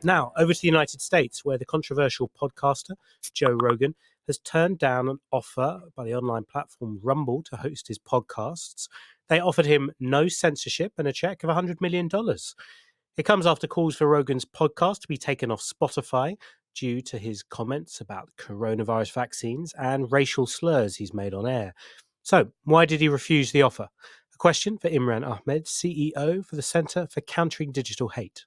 Now, over to the United States, where the controversial podcaster Joe Rogan has turned down an offer by the online platform Rumble to host his podcasts. They offered him no censorship and a check of $100 million. It comes after calls for Rogan's podcast to be taken off Spotify due to his comments about coronavirus vaccines and racial slurs he's made on air. So, why did he refuse the offer? A question for Imran Ahmed, CEO for the Centre for Countering Digital Hate.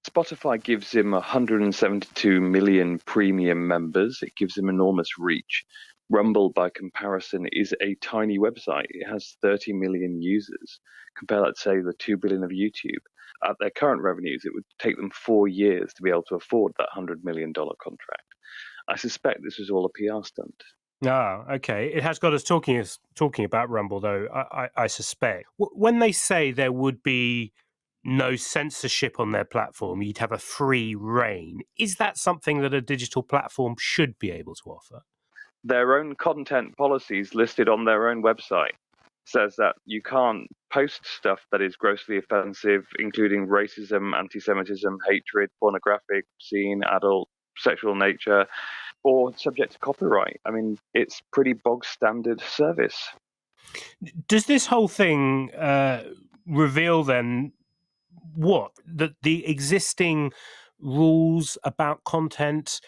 Spotify gives him 172 million premium members. It gives him enormous reach. Rumble, by comparison, is a tiny website. It has 30 million users. Compare that, say, the 2 billion of YouTube. At their current revenues, it would take them 4 years to be able to afford that $100 million contract. I suspect this was all a PR stunt. Ah, okay. It has got us talking about Rumble, though, I suspect. When they say there would be no censorship on their platform, you'd have a free reign, is that something that a digital platform should be able to offer? Their own content policies listed on their own website says that you can't post stuff that is grossly offensive, including racism, anti-Semitism, hatred, pornographic, obscene, adult, sexual nature, or subject to copyright. I mean, it's pretty bog standard service. Does this whole thing reveal then what? That the existing rules about content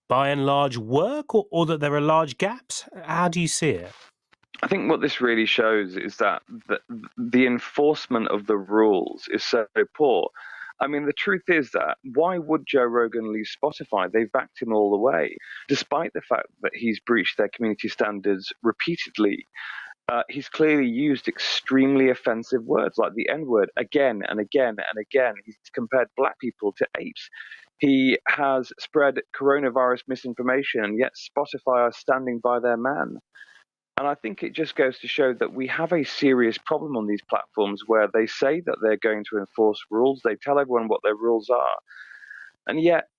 by and large work, or that there are large gaps? How do you see it? I think what this really shows is that the enforcement of the rules is so poor. I mean, the truth is that why would Joe Rogan leave Spotify? They've backed him all the way, despite the fact that he's breached their community standards repeatedly. He's clearly used extremely offensive words like the N-word again and again and again. He's compared black people to apes. He has spread coronavirus misinformation, and yet Spotify are standing by their man. And I think it just goes to show that we have a serious problem on these platforms where they say that they're going to enforce rules. They tell everyone what their rules are, and yet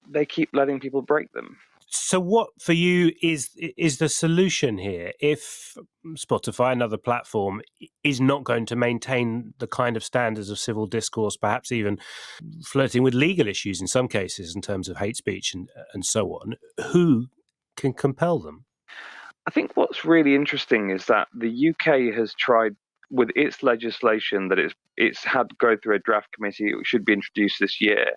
they keep letting people break them. So what for you is the solution here? If Spotify, another platform, is not going to maintain the kind of standards of civil discourse, perhaps even flirting with legal issues in some cases in terms of hate speech and so on, who can compel them? I think what's really interesting is that the UK has tried with its legislation that it's had to go through a draft committee, it should be introduced this year,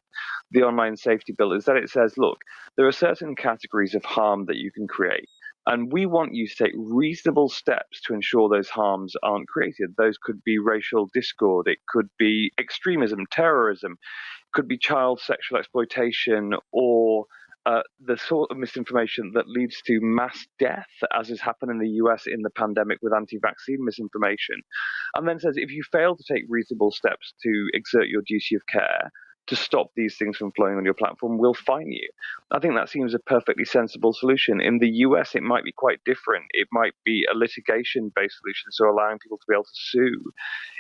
the online safety bill, is that it says, look, there are certain categories of harm that you can create, and we want you to take reasonable steps to ensure those harms aren't created. Those could be racial discord, it could be extremism, terrorism, it could be child sexual exploitation, or the sort of misinformation that leads to mass death, as has happened in the US in the pandemic with anti-vaccine misinformation. And then says, if you fail to take reasonable steps to exert your duty of care to stop these things from flowing on your platform, we'll fine you. I think that seems a perfectly sensible solution. In the US, it might be quite different. It might be a litigation-based solution, so allowing people to be able to sue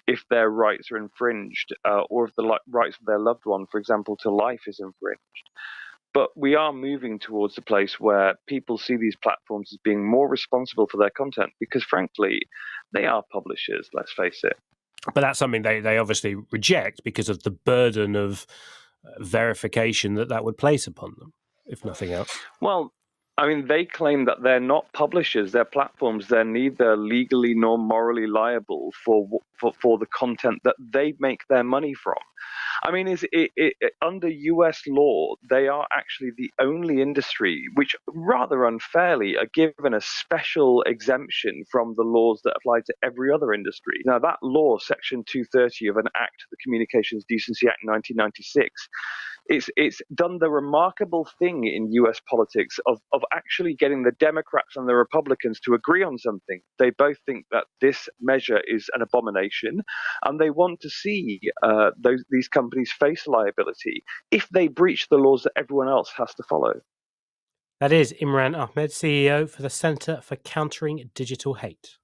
if their rights are infringed, or if the rights of their loved one, for example, to life, is infringed. But we are moving towards a place where people see these platforms as being more responsible for their content because, frankly, they are publishers, let's face it. But that's something they obviously reject because of the burden of verification that would place upon them, if nothing else. Well, I mean, they claim that they're not publishers, they're platforms. They're neither legally nor morally liable for the content that they make their money from. I mean, under US law, they are actually the only industry which rather unfairly are given a special exemption from the laws that apply to every other industry. Now, that law, Section 230 of an Act, the Communications Decency Act 1996, it's done the remarkable thing in US politics of actually getting the Democrats and the Republicans to agree on something. They both think that this measure is an abomination, and they want to see these companies face liability if they breach the laws that everyone else has to follow. That is Imran Ahmed, CEO for the Centre for Countering Digital Hate.